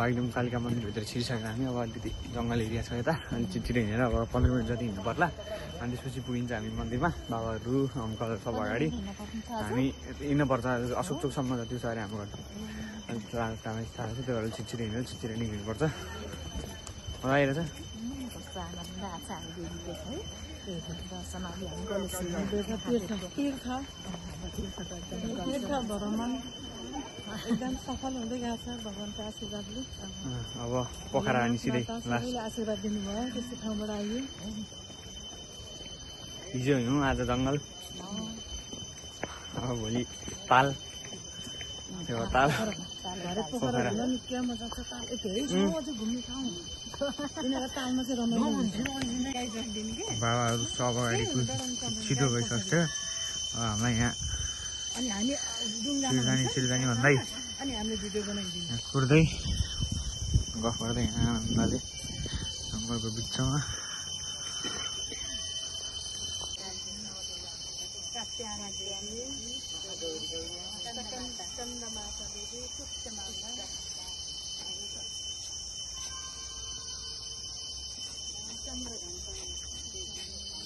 बागलुङ कालिका मन्दिरभित्र छिरिसकेर हामी अब अलिकति जङ्गल एरिया छ यता अनि छिटो हिँडेर अब 15 मिनट जति हिँड्नु पर्ला अनि त्यसपछि पुगिन्छ हामी मन्दिरमा बाबाहरू अङ्कल सब अगाडि हामी हिँड्नुपर्छ अशोक चोकसम्म जति छ अरे हाम्रो घर अनि थाहा छ त्यो भएर छिटो हिँडेर छिटो निक्लिनुपर्छ आएर छ एकदम सफल हुँदै गएको छ भगवानको आशीर्वादले अब पोखरा अनि सिधै आशीर्वाद दिनुभयो त्यस्तो ठाउँबाट आइयो हिजो हिँड्यौँ आज जङ्गल अब भोलि ताल ताल पोखरा नि क्या मजा छ ताल धेरै छ अझै घुम्ने ठाउँ किनभने तालमा चाहिँ रमाइलो हुन्छ बाबाहरू सब अगाडि छिटो गइसक्छ हामीलाई यहाँ अनि हामी सिलगानी भन्दै अनि हामीले भिडियो बनाइदिन्छौँ कुर्दै गफ गर्दै यहाँ आनन्दले जङ्गलको बिचमा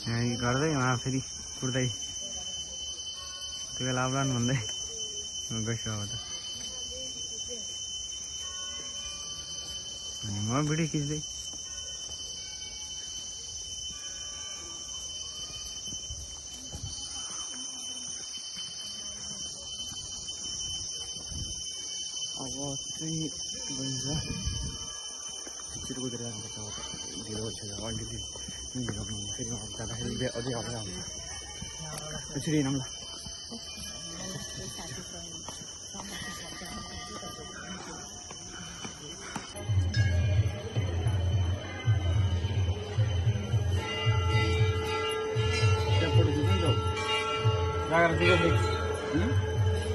यहाँ गर्दै उहाँ फेरि कुर्दै त्यो बेला आउलान् भन्दै गइसक्यो अब त अनि म भिडियो खिच्दै अब चाहिँ गइन्छ छिटो कुदेर जानुपर्छ अब ढिलो छ अलिकति ढिलो फेरि जाँदाखेरि अझै अप्ठ्यारो हुन्छ त्यसरी हिँडौँ ल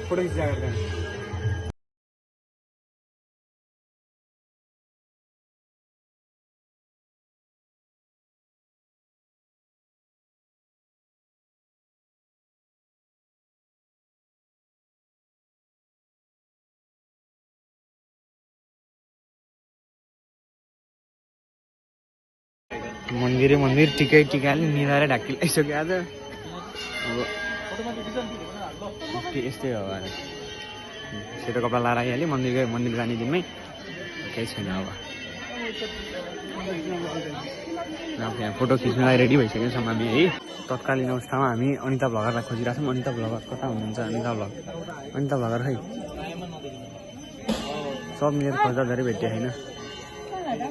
फोटो खिच्दा मन्दिर टिकाले मिलाएर ढाकिसक्यो आज अब यस्तै हो अब सेतो कपडा लाएर आइहाल्यो मन्दिर जाने दिनमै केही छैन अब यहाँ फोटो खिच्नलाई रेडी भइसक्यो हामी है तत्कालीन अवस्थामा हामी अनिता भ्लगरलाई खोजिरहेको छौँ अनिता भ्लगर कता हुनुहुन्छ अनिता भ्लगर खै सब मिलेर खोज्दा धेरै भेट्यो होइन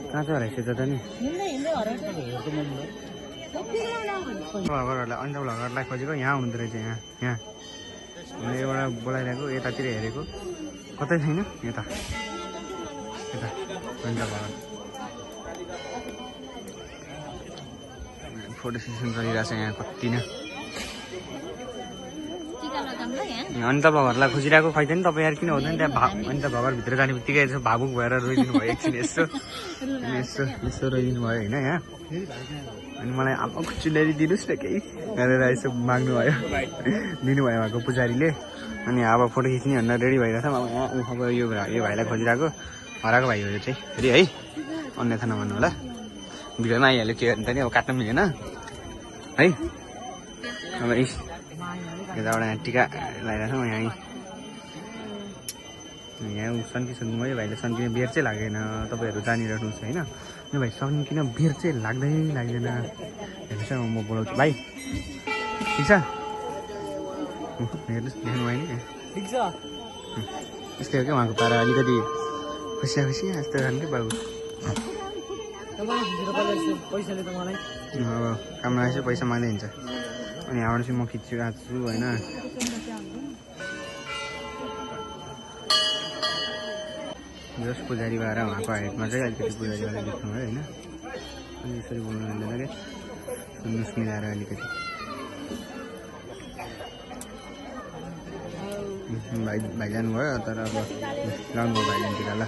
कहाँ चाहिँ हराइसकेछ त नि भ्लगरहरूलाई अनिता भ्लगरलाई खोजेको यहाँ हुनुहुँदो रहेछ यहाँ एउटा बोलाइरहेको यतातिर हेरेको कतै छैन यता अनिता भ्लगर फोटो सेसन चलिरहेको छ यहाँ कति नै अनिता भ्लगरलाई खोजिरहेको खै नि तपाईँ यार किन हुँदैन त्यहाँ अनिता भ्लगर भित्र जाने बित्तिकै यसो भावुक भएर रोइदिनु भयो एकछिन यसो रोइदिनु भयो होइन यहाँ अनि मलाई आमाको चुलेरी दिनुहोस् न केही गरेर यसो माग्नु भयो दिनुभयो उहाँको पुजारीले अनि अब फोटो खिच्ने भनेर रेडी भइरहेको छ अब यहाँ अब यो भाइलाई खोजिरहेको हराएको भाइ हो यो चाहिँ फेरि है अन्यथा नभन्नु होला भिडियोमा आइहाल्यो के गर्नु त नि अब काट्नु मिलेन है अब यताबाट यहाँ टिका लगाइरहेको छौँ यहाँ सन्की सुन्नु भयो भाइले सन्किने बेर चाहिँ लागेन तपाईँहरू जानिरहनुहोस् होइन यो भाइ सन्किन बेर चाहिँ लाग्दैन हेर्नुहोस् म बोलाउँछु भाइ ठिक छ हेर्नुहोस् देख्नु भयो नि ठिक छ यस्तै हो क्या उहाँको पारा अलिकति खुसिया यस्तो खानु क्या बाबु अब काम नआएपछि पैसा माग्दै हिँड्छ अनि यहाँबाट चाहिँ म खिचिरहेको छु होइन जस पुजारी भएर उहाँको हाइटमा चाहिँ अलिकति पुजारीवाला देख्नु भयो होइन अनि यसरी बोल्नु मिल्दैन क्या सुन्नुहोस् मिलाएर अलिकति भाइ जानुभयो तर अब लाउनु भाइ जान्थ्यो ल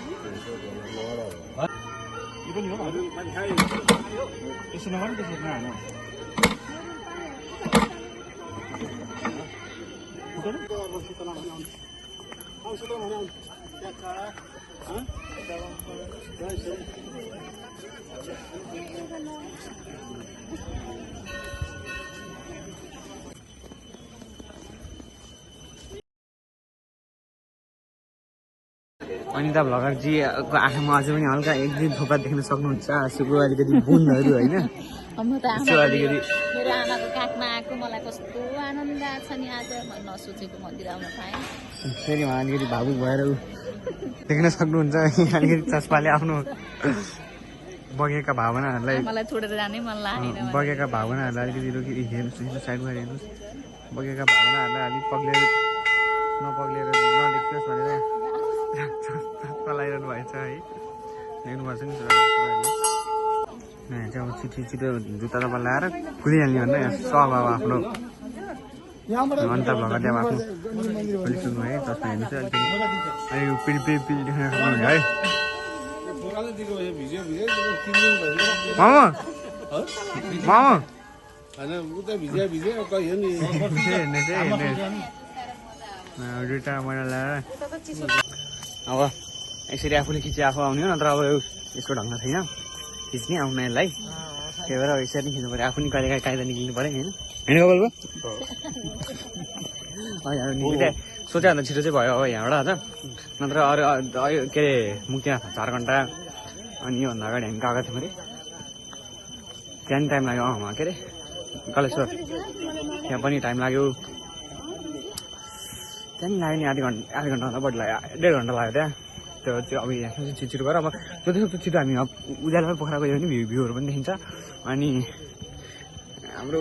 अनिता भ्लगरजीको आँखामा अझै पनि हल्का एक दुई थोपा देख्न सक्नुहुन्छ आँसुको अलिकति बुन्दहरू होइन म त यसो अलिकति मेरो आमाको काखमा आएको मलाई कस्तो आनन्द आएको छ नि आज म नसोचेको मन्दिर आउन पाएँ फेरि उहाँ अलिकति भावुक भएर देख्न सक्नुहुन्छ अलिकति चस्पाले आफ्नो बगेका भावनाहरूलाई मलाई छोडेर जानै मन लागेन बगेका भावनाहरूलाई अलिकति रोकि हेर्नुहोस् साइडमा हेर्नुहोस् बगेका भावनाहरूलाई अलिक पग्लिएर नपग्लिएर नदेखियोस् भनेर चस्पा लगाइरहनु भएछ है देख्नुपर्छ नि यहाँ चाहिँ अब छिटो जुत्ता दप्पा लगाएर कुदिहाल्ने भनेर सब अब आफ्नो अन्त भगत अब आफ्नो सुन्नु है चस्मा हेर्नुहोस् है अलिकति पिल देख्न सक्नुहुन्छ है मामा दुईवटा मैला लगाएर अब यसरी आफूले खिचे आफू आउने हो नत्र अब यसको ढङ्ग छैन खिच्ने आउनेलाई त्यही भएर यसरी खिच्नु पऱ्यो आफू नि कहिले कायदा निक्लिनु पऱ्यो होइन होइन कपालको सोचेभन्दा छिटो चाहिँ भयो अब यहाँबाट हजुर नत्र अरू के अरे मुक्तिनाथ 4 घन्टा अनि योभन्दा अगाडि हामी गएको थियौँ अरे त्यहाँ पनि टाइम लाग्यो के अरे कलेश्वर त्यहाँ पनि टाइम लाग्यो त्यहाँ पनि लाग्यो नि आधी घन्टाभन्दा बढी लाग्यो 1.5 घन्टा लाग्यो त्यहाँ त्यो अब यहाँ छिटो गरेर अब जतिसक्दो छिटो हामी अब उज्यालोमै पोखरा गयो भने भ्यूहरू पनि देखिन्छ अनि हाम्रो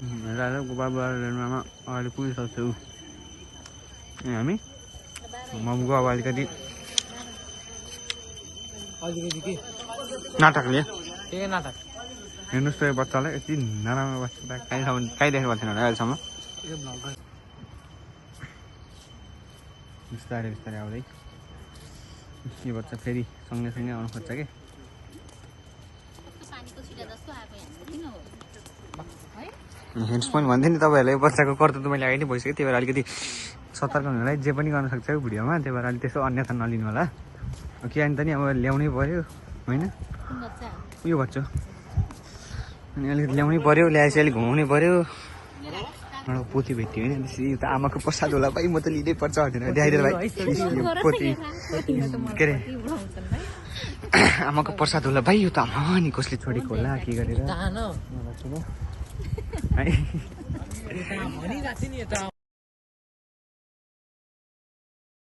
राजा गोपालमा अगाडि पुगिसक्छौँ हामी ममको अब अलिकति के नाटकले के नाटक हेर्नुहोस् त यो बच्चालाई यति नराम्रो बच्चा कहीँ देखेको थिएन होला अहिलेसम्म बिस्तारै बिस्तारै आउँदै यो बच्चा फेरि सँगै आउनु खोज्छ कि हेर्नुहोस् पनि भन्थेँ नि तपाईँहरूलाई यो बच्चाको कर्तव्य मैले अगाडि नै भइसक्यो त्यही भएर अलिकति सतर्क हुनुलाई जे पनि गर्न सक्छ भिडियोमा त्यही भएर अलिक त्यसो अन्यथा नलिनु होला के अनि त नि अब ल्याउनै पऱ्यो होइन उयो बच्चा अनि अलिकति ल्याउनै पऱ्यो ल्याएपछि अलिक घुमाउनै पऱ्यो एउटा पोथी भेट्यो होइन त्यसरी त आमाको प्रसाद होला भाइ म त लिँदै पर्छ भनेर देखाइदिएर भाइ पोथी के अरे आमाको प्रसाद होला भाइ यो त आमा नि कसले छोडेको होला के गरेर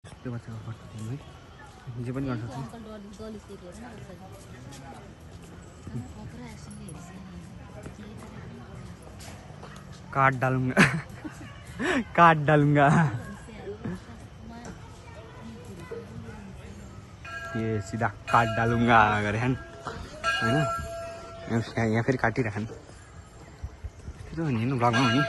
त्यो बच्चाको फोटो है जे पनि गर्न सक्छ काट डालूंगा ये सीधा काट डालूंगा अगर है ना यहाँ फेरि काटिरहन् त्यो हिँड्नु ब्लगमा हो नि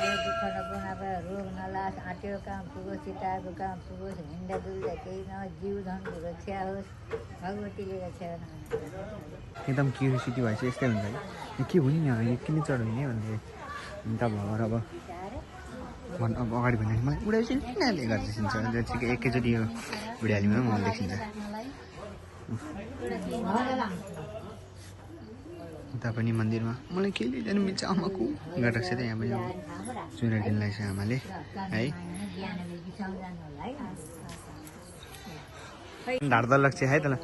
दुःख नपुनापा रोग नलास आँट्यो काम पुगोस् चिताएको काम पुगोस् हिँड्दा डुल्दा केही नहोस् जीव धनको रक्षा होस् भगवतीले रक्षा एकदम क्युरियोसिटी भएपछि यस्तै हुन्छ कि के हुने नि यो किन चढ्ने भन्दै अन्त भएर अब अगाडि भन्यो मलाई उडाएपछि यिनीहरूले गर्दैछिन्छ एकैचोटि यो भिडियोमा मलाई देखिन्छ उता पनि मन्दिरमा मलाई के लिँदैन मिल्छ आमाको गरेको छ त यहाँ पनि चुरेर किन्दैछ आमाले है ढाड्दा लाग्छ है तँलाई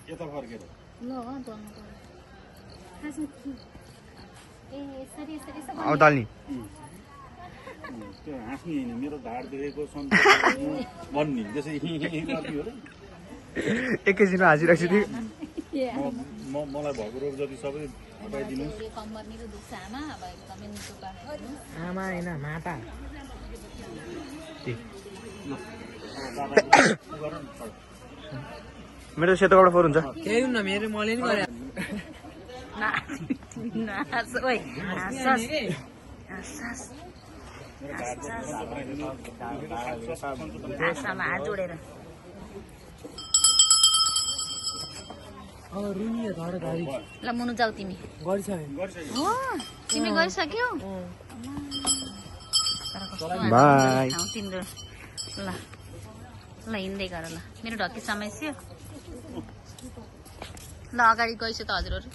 यता फर्केर अब दल्नी त्यो हाँस्ने होइन मेरो ढाड देखेको भन्ने त्यसै एकैछिनमा हाँसिरहेको छु मलाई भएको रोग जति सबै हटाइदिनुहोस् आमा होइन माता मेरो सेतो कपडा फोहोर हुन्छ केही हुन्न मेरो मैले नि गरे आशामा हात जोडेर ल मुनु जाऊ तिमी हो तिमी गरिसक्यौ बाई तिम्रो ल ल हिँड्दै गर ल मेरो ढक्की समाइस्यो ल अगाडि गइस त हजुरहरू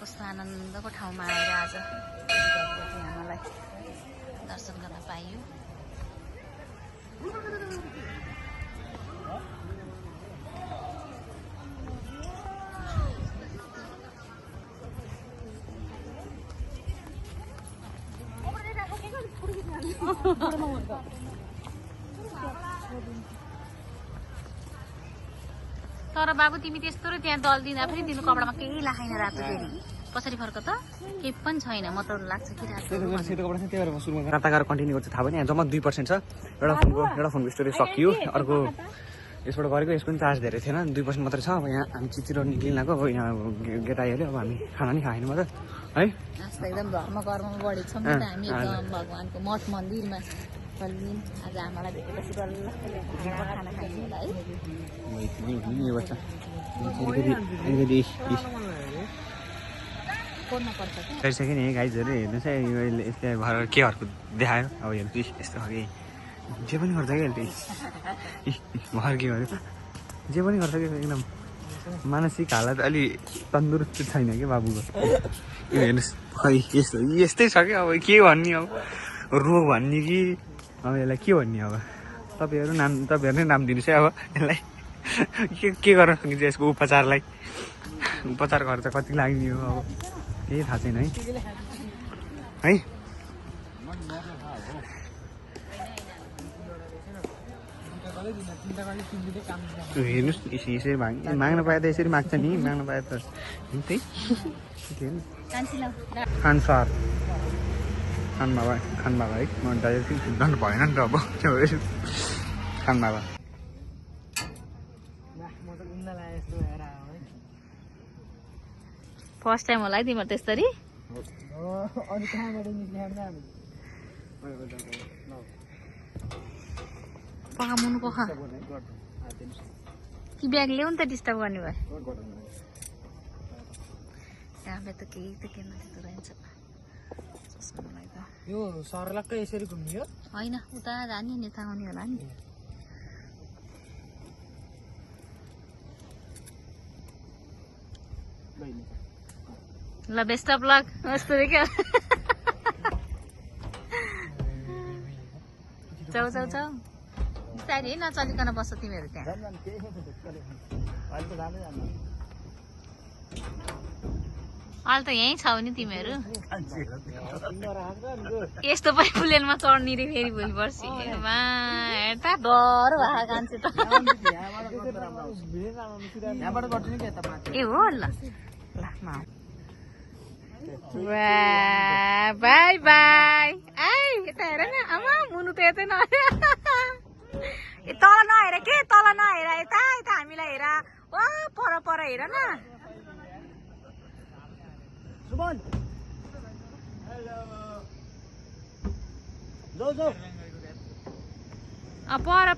कस्तो आनन्दको ठाउँमा आएर आज हामीलाई दर्शन गर्न पाइयो तर बाबु तिमी त्यस्तो र त्यहाँ दल दिँदा पनि तिम्रो कपडामा केही लाखाइन रातो फेरि पछाडि फर्क त केही पनि छैन म त लाग्छ कि रातो राता गएर कन्टिन्यू गर्छु थाहा पनि यहाँ जम्मा 2% छ एउटा फोनको स्टोरेज सकियो अर्को यसबाट गरेको यसको पनि चार्ज धेरै थिएन 2% मात्रै छ अब यहाँ हामी चिचिरो निक्लिन लाग्यो अब यहाँ गेट आइहाल्यो अब हामी खाना नि खाएन मात्र है एकदम धर्म कर्ममा बढेको छौँ नि त हामी एकदम भगवान्को मठ मन्दिरमा चल्दिन आज आमालाई भेटेपछि बल्ल खाना खाइदिउँ होला है गरिसक्यो नि गाइजहरू हेर्नुहोस् है यस्तै भएर के हर्को देखायो अब हेर्नु यस्तो खालको जे पनि गर्छ क्या भर के गर्यो जे पनि गर्छ कि एकदम मानसिक हालत अलि तन्दुरुस्त छैन कि बाबुको यो हेर्नुहोस् खै यस्तै छ क्या अब के भन्ने अब रोग भन्ने कि अब यसलाई के भन्ने अब तपाईँहरू नै नाम दिनुहोस् है अब यसलाई के गर्न सकिन्छ यसको उपचार खर्च कति लाग्ने हो अब केही थाहा छैन है हेर्नुहोस् यसरी माग्न पाए त यसरी माग्छ नि माग्न पाए त त्यही खान बाबा है म डाइरेक्ट जानु भएन नि त अब खान बाबा फर्स्ट टाइम होला है तिम्रो त्यसरी पखा मुनु पखा कि ब्याग ल्याउ नि त डिस्टर्ब गर्ने भयो यहाँ त केही त के नदिँदो रहेछ यो सर्लक्कै यसरी घुम्ने हो होइन उता जाने नि थाहाउने होला नि ल बेस्ट अफ लक यस्तो रे क्या जाऊ बिस्तारी है नचलिकन बस्छ तिमीहरू त्यहाँ अहिले त यहीँ छौ नि तिमीहरू यस्तो पनि प्लेनमा चढ्ने रे फेरि भोलि पर्सि हेर्दा डर भएको कान्छे त ए हो ल बाई बाई आई यता हेर न आमा मुनु त यतै नहेर तल नहेर के तल नहेर यता हामीलाई हेर वा पर हेर न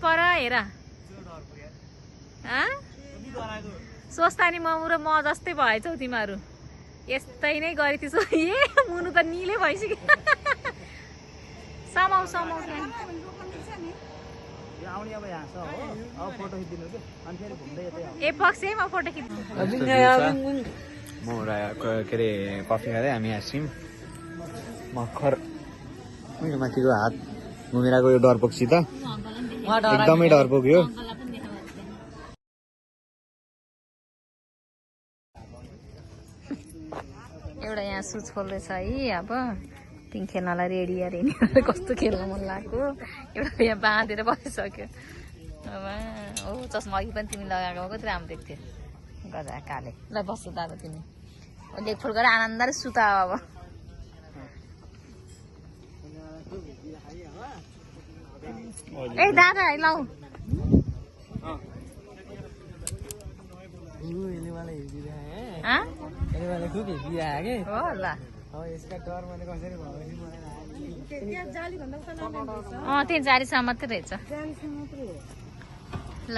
पर हेर सोच्दा नि म जस्तै भएछौ तिमीहरू यस्तै नै गरे त्यसो ए मुनु त निले भइसक्यो समाउ ए पक्सेमा फोटो खिच्नु म के अरे कफी खाँदै हामी आइसक्रिम मखर माथिको हात घुमेर गयो डरपोकसित एकदमै डरपोक्यो एउटा यहाँ सुज खोल्दैछ है अब तिन खेल्नलाई रेडी कस्तो खेल्न मन लाग्यो एउटा यहाँ बाँधेर बसिसक्यो अब हो चस्मा अघि पनि तिमी लगाएको कति राम्रो देख्थ्यो गजा काले ल बस्छु दादा तिमी लेखफोट गरेर आनन्दले सुता अब ए दादा है लौ हो ल त्यहाँ जाली भन्दा उता नल्यान्ड रहेछ त्यहाँ जारीसम्म मात्रै रहेछ जालीसँग मात्रै हो ल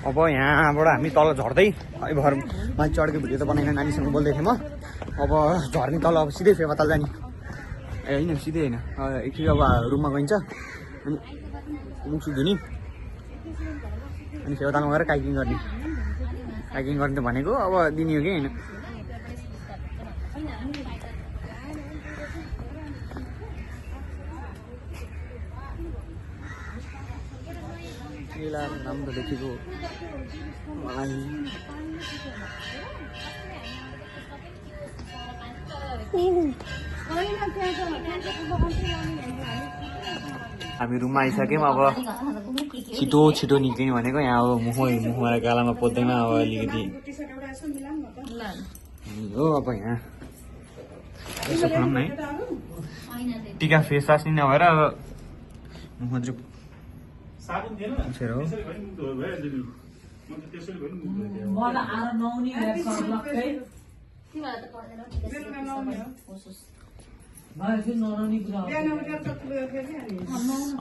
अब यहाँबाट हामी तल झर्दै है भर माथि चढ्को भिडियो त बनाइन नानीसँग बोल्दै थिएँ म अब झर्ने तल अब सिधै फेवाताल जाने ए होइन सिधै होइन एकचोटि अब रुममा गइन्छ अनि मुख सुख धुने अनि फेवातालमा गएर काइकिङ गर्ने त भनेको अब दिने हो कि होइन राम्रो देखेको मलाई हामी रुममा आइसक्यौँ अब छिटो निक्लिने भनेको यहाँ अब मुखमा गालामा पोत्दैन अब अलिकति हो अब यहाँ यसो खाऊँ न है टिका फेस वास नि नभएर अब मुखमा चाहिँ साबुन थिएन त्यसरी हो त्यसरी भए नि मुक्त भइहाल्यो नि म त त्यसरी भए नि मुक्त भइदिएँ मलाई आएर नहुने लक्कै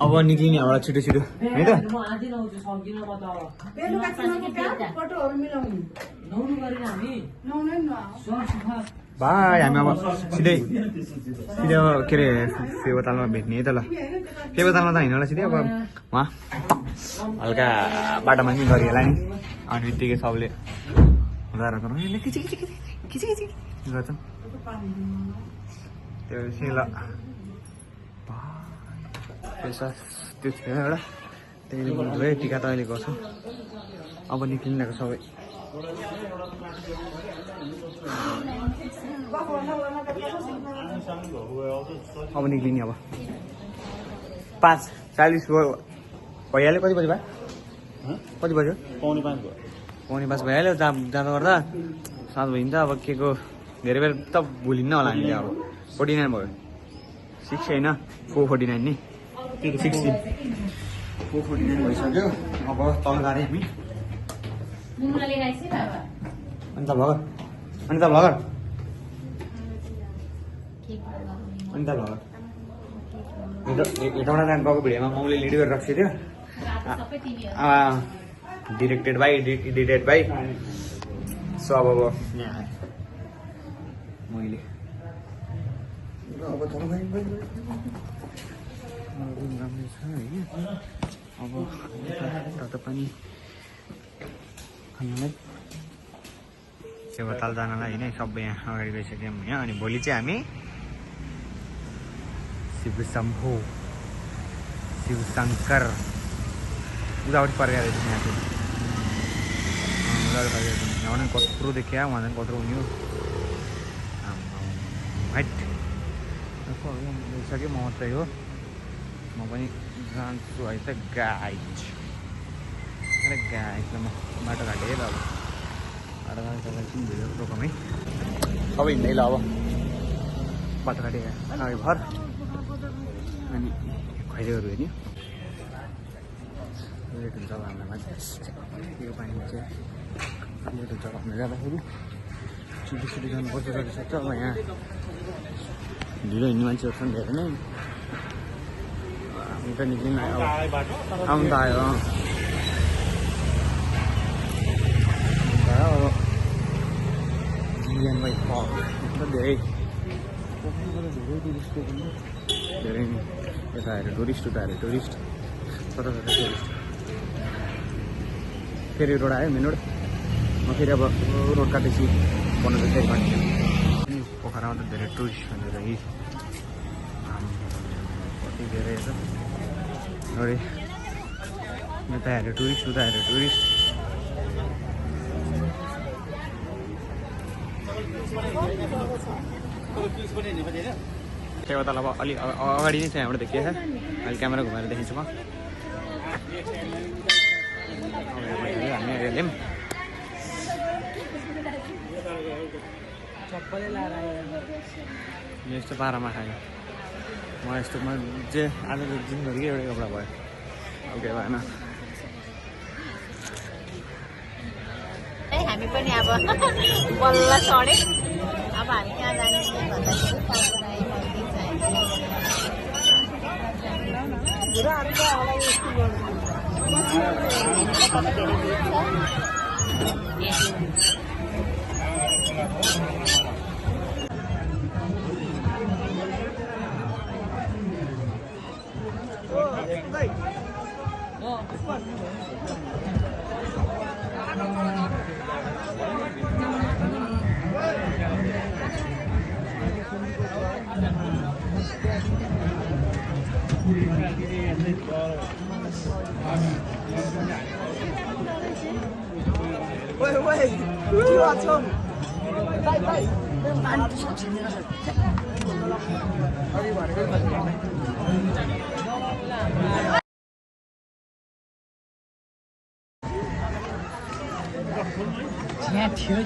अब निक्लिने होला छिटो है त भाइ हामी अब सिधै अब के अरे फेवातालमा भेट्ने है त ल फेवातालमा त होइन होला सिधै अब उहाँ हल्का बाटोमा नि गरिहाल्ला नि अनि बित्तिकै सबले गर्छ त्यो ल त्यो थियो एउटा त्यही भयो टिका त अहिले गर्छु अब निक्लिरहेको सबै अब निक्लिने अब 5:40 भइहाल्यो कति बजी भयो कति बज्यो पाउने 5 भयो 4:45 भइहाल्यो जाँदा गर्दा 7 भइन्छ अब के को धेरै बेर त भुलिन्न होला हामीले अब 49 भयो 6 होइन 449 नि 16 449 भइसक्यो अब तल गएर हामी अनि त भगर एउटा गएको भिडियोमा मौले लिड गरेर राखेको थियो directed by edited by so अब यहाँ आएँ मैले अब राम्रो छ होइन अब तातो पानी खानलाई फेवाताल जानलाई होइन सबै यहाँ अगाडि गइसक्यौँ यहाँ अनि भोलि चाहिँ हामी शिवशम्भु शिवशङ्कर उतापट्टि फर्केर यहाँ चाहिँ उतापट्टि फर्केर यहाँ पनि कत्रो देखिया उहाँ चाहिँ कत्रो हुने हो हाइट गइसक्यो म चाहिँ हो म पनि जान्छु है त गाइड अरे गाइडलाई म बाटो घाटेँ ल अब बाटो घाटेर एकछिन भिडियो रोकौँ है सबै हिँड्दै ल अब बाटो घाटेँ अगाडि भर अनि खैरेहरू हेर्ने लेट हुन्छ अब हामीलाई माथि यो पानी चाहिँ लेट हुन्छ हामीले जाँदाखेरि छिटो जानुपर्छ जति सक्छ अब यहाँ ढिलो हिँड्ने मान्छेहरू छन् धेरै नै हामी त निक्लिनु आयो आउनु त आयो अब जिएनवाई फल धेरै टुरिस्टको पनि धेरै नै यता हेऱ्यो टुरिस्ट उता हेऱ्यो टुरिस्ट कता टुरिस्ट फेरि रोड आयो मेन रोड म फेरि अब रोड काटेपछि भन्नु चाहिँ त्यही मान्छे पोखरामा त धेरै टुरिस्ट भनेर है कति धेरै छ अरे यता हेऱ्यो टुरिस्ट उता हेऱ्यो टुरिस्ट फेवाताल अब अलिक अगाडि नै छ यहाँबाट देखिएछ अहिले क्यामेरा घुमाएर देखिन्छु म तपाईँहरूले पनि यस्तो पारामा खायो म यस्तोमा जे आज दिनभरि एउटै कपडा भयो ओके भएन हामी पनि अब बल्ल चढे अब हामी कहाँ जाने भन्दाखेरि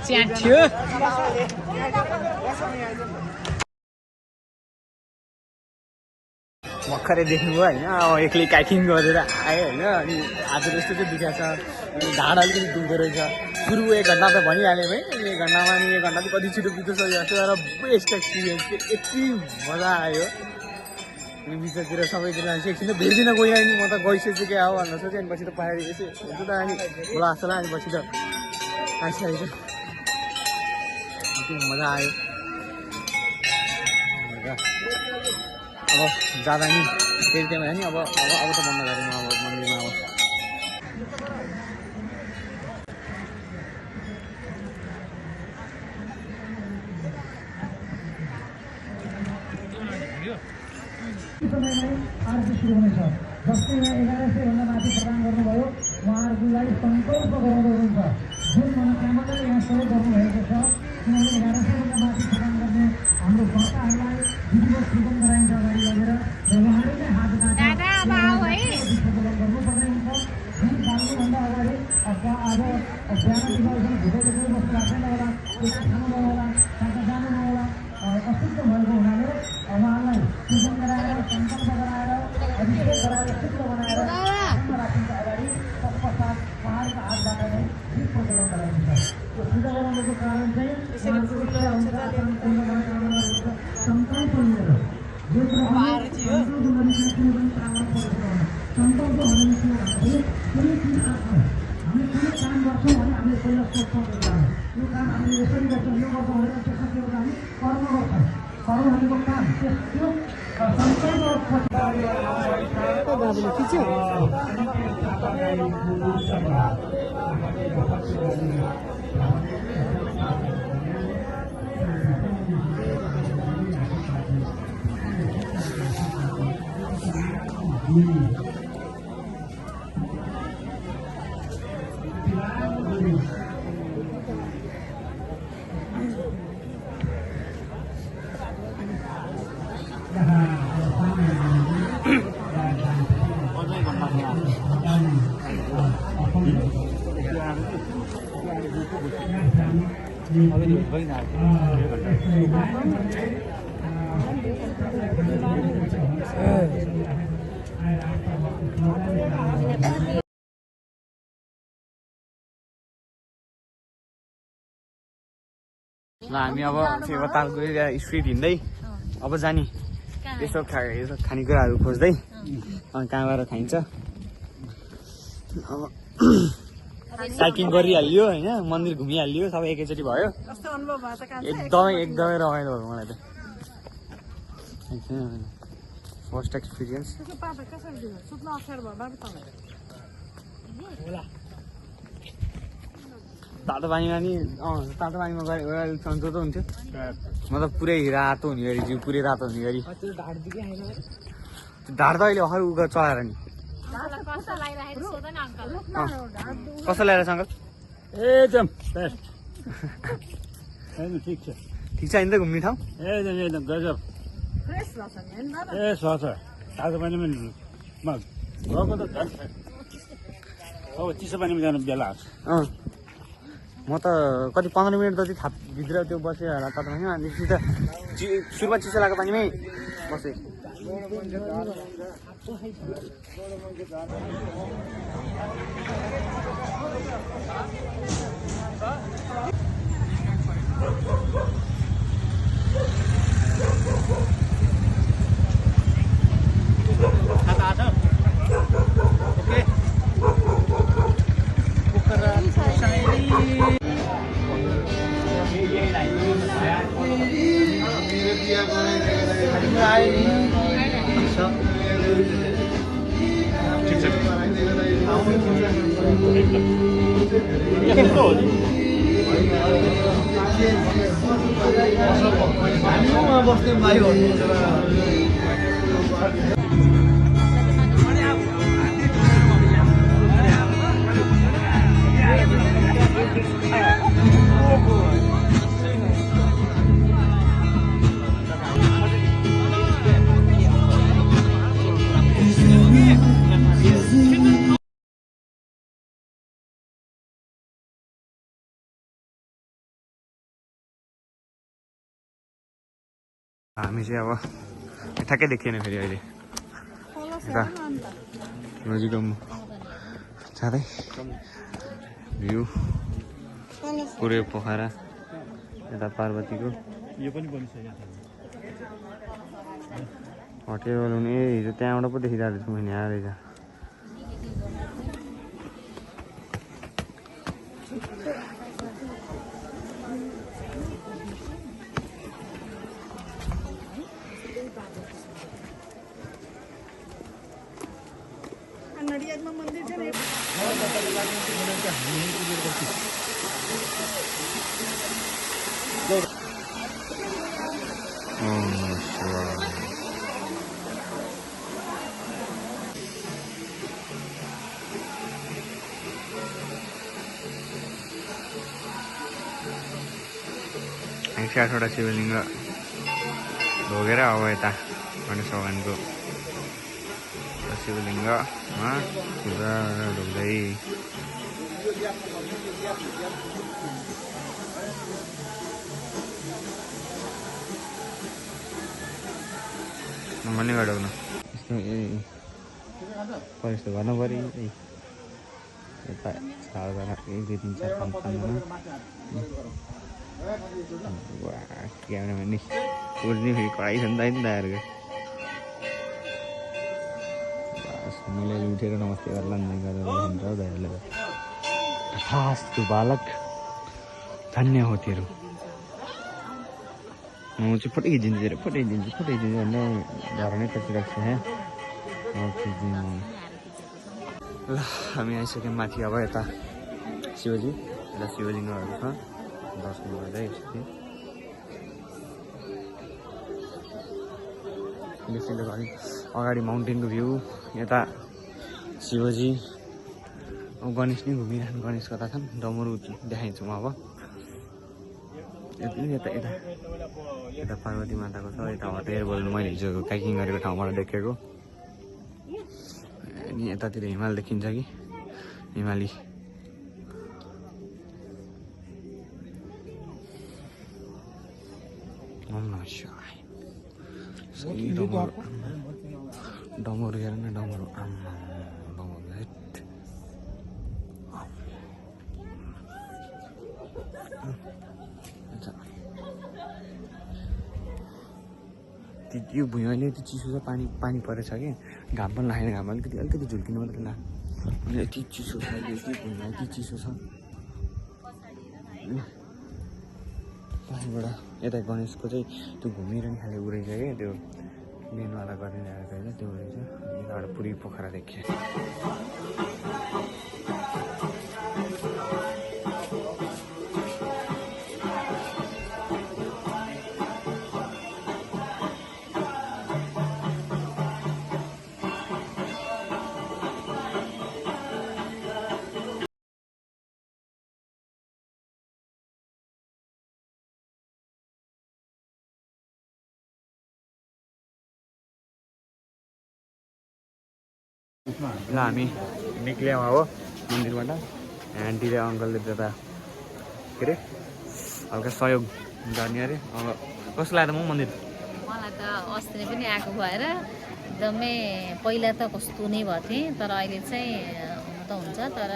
च्याठ्यो भर्खरै देख्नुभयो होइन अब एक्लै काइकिङ गरेर आयो होइन अनि आज यस्तो चाहिँ दुखेको छ अनि ढाड अलिकति दुख्दो रहेछ सुरु 1 घन्टा त भनिहाल्यो है 1 घन्टामा अनि 1 घन्टा चाहिँ कति छिटो बित्छ जस्तो तर बेस्ट एक्सपिरियन्स चाहिँ यति मजा आयो अनि बिचतिर सबैतिर एकछिन त भेट्दिनँ गयो अनि म त गइसकेछु क्या हो भनेर सोचेँ अनि पछि त पाएर यसो हुन्छ त अनि होला जस्तो लाग्यो अनि पछि त आइसकेको मजा आयो अब जाँदा नि फेरि त्यहाँ नि अब त बन्द गरेन अब मन्दिरमा अब आरती सुरु हुनेछ जस्तै यहाँ 1100 भन्दा माथि प्रदान गर्नुभयो उहाँहरूलाई सङ्कल्प गराउँदै हुनुहुन्छ जुन मनोकामनाले यहाँ सबै गर्नुभएको छ किनभने 1100 भन्दा माथि प्रदान गर्ने हाम्रो भक्तहरूलाई विधिवत सृजन गराइन्छ अगाडि लगेर र उहाँहरूले हात गर्नुपर्ने हुन्छ जुन बाल्नुभन्दा अगाडि आज बिहान दिनसम्म भुटेको केही वस्तु राख्दैन होला खानु नहोला कहाँ जानु नहोला अशुद्ध भएको हुनाले उहाँलाई पूजन गराएर सङ्कल्प गराएर अभिषेक गराएर शुद्ध बनाएर राखिन्छ अगाडि तत्पश्चात उहाँहरूको हातबाट नै दीप प्रज्वलन गराइन्छ यो पूजा गराउनुको कारण चाहिँ सङ्कल्प लिएर जो सङ्कल्प भने कुनै चिज आफ्नो हामी कुनै काम गर्छौँ भने हामीले पहिला सोच्छौँ यो काम हामीले यसरी गर्छौँ यो गर्छौँ भनेर त्यसमा के गर्छौँ हामी कर्म गर्छौँ कर्म भनेको काम त्यो हामी अब फेवाताल गएर स्ट्रिट हिँड्दै अब जाने यसो खानेकुराहरू खोज्दै अनि कहाँ गएर खाइन्छ अब साइकिङ गरिहाल्यो होइन मन्दिर घुमिहाल्यो सबै एकैचोटि भयो एकदमै रमाइलो भयो मलाई त फर्स्ट एक्सपिरियन्स तातो पानीमा नि तातो पानीमा गएर सन्चो त हुन्थ्यो मतलब पुरै रातो हुने गरी जिउ पुरै रातो हुने गरी ढाड त अहिले भर्खर उगा चलाएर नि कस्तो लगाइरहेछ अङ्कल एकदम ठिक छ नि त घुम्ने ठाउँ एकदम गजब ए छ तातो पानीमा गएको त अब चिसो पानीमा जानु बेला आएको अँ म त कति 15 मिनट जति भित्र त्यो बसेँ होला तपाईँ अनि सिधा सुरुमा चिसो लागेको पानीमै बसेँ हामी चाहिँ अब ठ्याक्कै देखिएन फेरि अहिले यता नजिक जाँदै भ्यू पुरै पोखरा यता पार्वतीको यो पनि बनिसक्यो होटेल हुने हिजो त्यहाँबाट पो देखिरहेको छु मैले यहाँ रहेछ हामी 8वटा शिवलिङ्ग ढोगेर अब यता गणेश भगवानको शिवलिङ्गमा पूजा ढोग्दै भन्ने गडौँ यस्तो यस्तो गर्नु पऱ्यो यता 1 2 3 4 5 क्यामेराम्यान नि उर्ने फेरि कराइ छ नि त दाइहरूको मैले उठेर नमस्ते गर्ला नि गरेर भन्छ हौ दाइहरूले तथास्तु बालक धन्य हो तेरो म चाहिँ फटाइदिन्छु भन्ने घर नै कतिरहेको छ यहाँ ल हामी आइसक्यौँ माथि अब यता शिवजी यता शिवलिङ्गहरू छ दर्शन गर्दै बेसीले अलिक अगाडि माउन्टेनको भ्यू यता शिवजी गणेश नै घुमिरहनु गणेश कता छन् डमरू देखाइदिन्छु म अब यता यता यता पार्वती माताको छ यता होटेल बोल्नु मैले हिजो ट्रेकिङ गरेको ठाउँबाट देखेको अनि यतातिर हिमाल देखिन्छ कि हिमाली डमरू हेर न डमरू आम्मा डमरू हेट यो भुइँ अहिले यति चिसो छ पानी परेछ कि घाम पनि लागेन घाम अलिकति झुल्किनु मात्रै लाग्यो अनि यति चिसो छ अहिले यति भुइँमा यति चिसो छ पानीबाट यता गणेशको चाहिँ त्यो घुमिरहने खाले उ रहेछ क्या त्यो मेनवाला गर्ने ल्याएको होइन त्यो रहेछ यताबाट पुरै पोखरा देखेँ ल हामी निक्ल्यौँ अब मन्दिरबाट आन्टी र अङ्कलले त्यता के अरे हल्का सहयोग गर्ने अरे अब कस्तो लाग्यो त म मन्दिर मलाई त अस्ति नै पनि आएको भएर एकदमै पहिला त कस्तो नै भएको थिएँ तर अहिले चाहिँ हुन त हुन्छ तर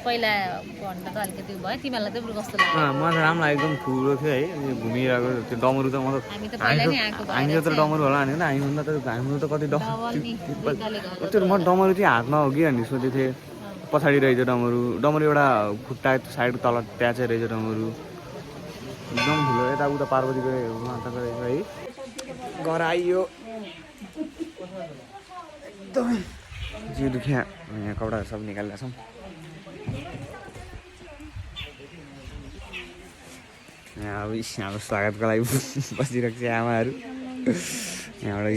पहिला भन्दा त अलिकति भयो तिमीहरूलाई चाहिँ बरु कस्तो लाग्यो मलाई त राम्रो लाग्यो एकदम ठुलो थियो है यो घुमिरहेको त्यो डमरू त मतलब हामी त पहिला नै आएको हामी भएर जत्रो डमरू होला भनेको त हामीभन्दा त हाम्रो त कति त्यो म डमरू चाहिँ हातमा हो कि भन्ने सोचेको थिएँ पछाडि रहेछ डमरू एउटा खुट्टा साइड तल त्यहाँ चाहिँ रहेछ डमरू एकदम ठुलो यता उता पार्वतीको माताको रहेछ है घर आइयो एकदमै जिउ दुख्या यहाँ कपडाहरू सब निकालेका छौँ यहाँ अब हाम्रो स्वागतको लागि बसिरहेको छ आमाहरू यहाँबाट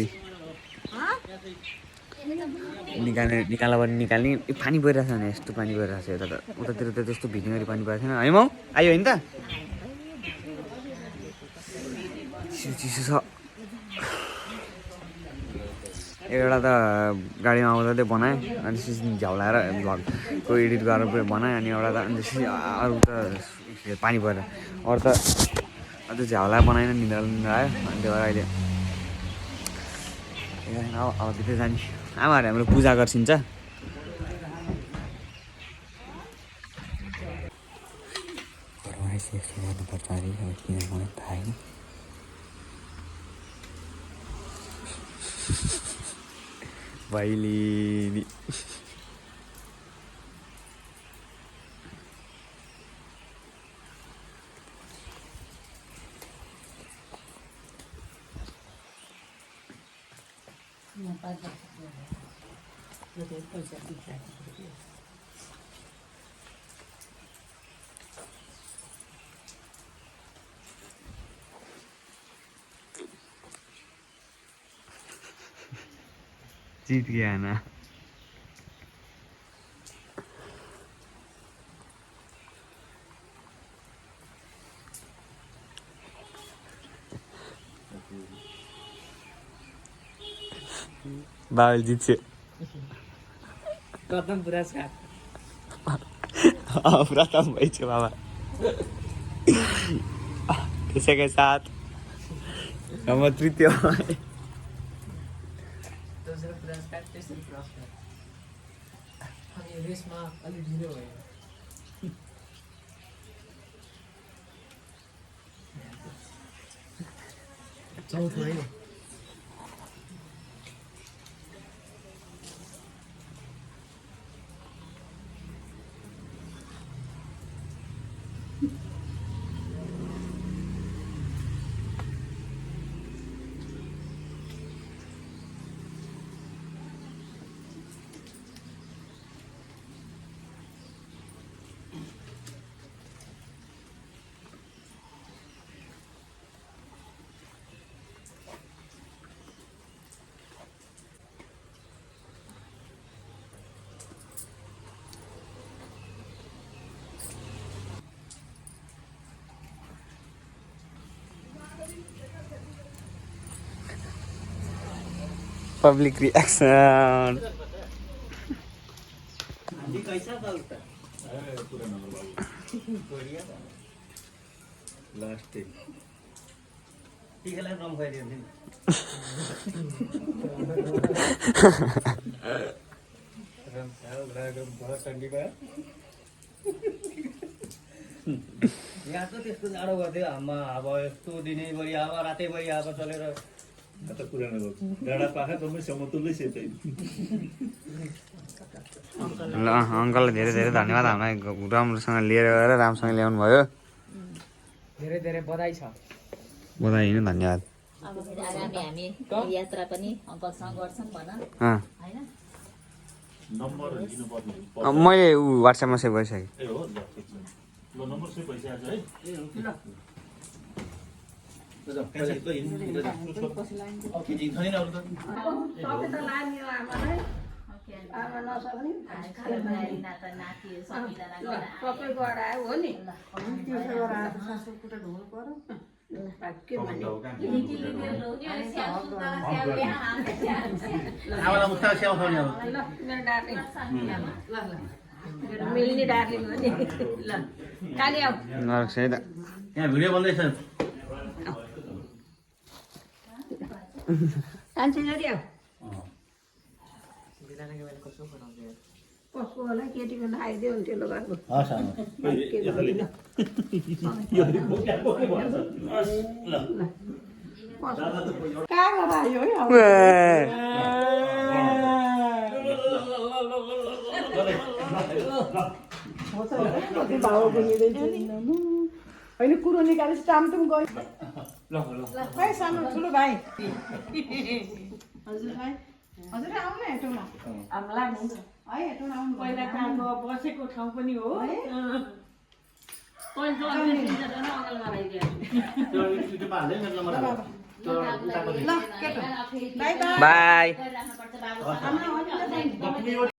निकाल्दा पनि निकाल्ने पानी परिरहेको छ भने यस्तो पानी परिरहेको छ यता त उतातिर त त्यस्तो भिज्ने गरी पानी परेको छैन है म आयो होइन त चिसो छ एउटा त गाडीमा आउँदा चाहिँ बनाएँ अनि त्यसपछि झ्याउलाएर भ्लगको एडिट गरेर बनाएँ अनि एउटा त अनि त्यसपछि अरू त पानी परेर अरू त अझ झ्याउला बनाएन निन्द्रा आयो अनि त्यो भएर अहिले अब भित्र जाने आमाहरू हाम्रो पूजा गर्छिन्छ घरमा यस्तो गर्नुपर्छ अरे अब किन मलाई थाहा होइन भैलिनी जीत गया ना बाबल जित्छ प्रथम पुरस्कार प्रथम भइछ बाबा त्यसैका साथ हम तृतीय दोस्रो पुरस्कार तेस्रो पुरस्कार अनि रेसमा अलिक ढिलो भयो चौथो है पब्लिक रिएक्सन लास्ट यहाँ त त्यस्तो जाडो गर्थ्यो हाममा अब यस्तो दिनैभरि अब रातैभरि अब चलेर त पुरानो डाँडा पाखा तपाईँ समतुल्य सेतै ल अङ्कललाई धेरै धेरै धन्यवाद हामीलाई राम्रोसँग लिएर गएर राम्रोसँग ल्याउनु भयो धेरै धेरै बधाई छ बधाई होइन धन्यवाद अब फेरि आगामी हामी यात्रा पनि अङ्कलसँग गर्छौँ भन अँ होइन नम्बर दिनुपर्ने मैले ऊ वाट्सएपमा सेभ गरिसकेँ ए हो ल ठिक छ ल नम्बर सेभ भइसकेको छ है ए हो कि ल मिल्ने डार्लिङ हो नि ल काली आऊ नरक छ है त यहाँ भिडियो बन्दैछ कान्छी छोरी आऊ कसको होला केटीको आइदियो हुन्थ्यो ल घरको हस् कहाँ आयो है अब होइन कुरो निकालेपछि टामटुम गयो भाइ सानो ठुलो भाइ हजुर भाइ हजुर आउनु हेटौँमा है हेटौँमा आउनु पहिला कामको बसेको ठाउँ पनि हो ल केटो बाई बाई बाई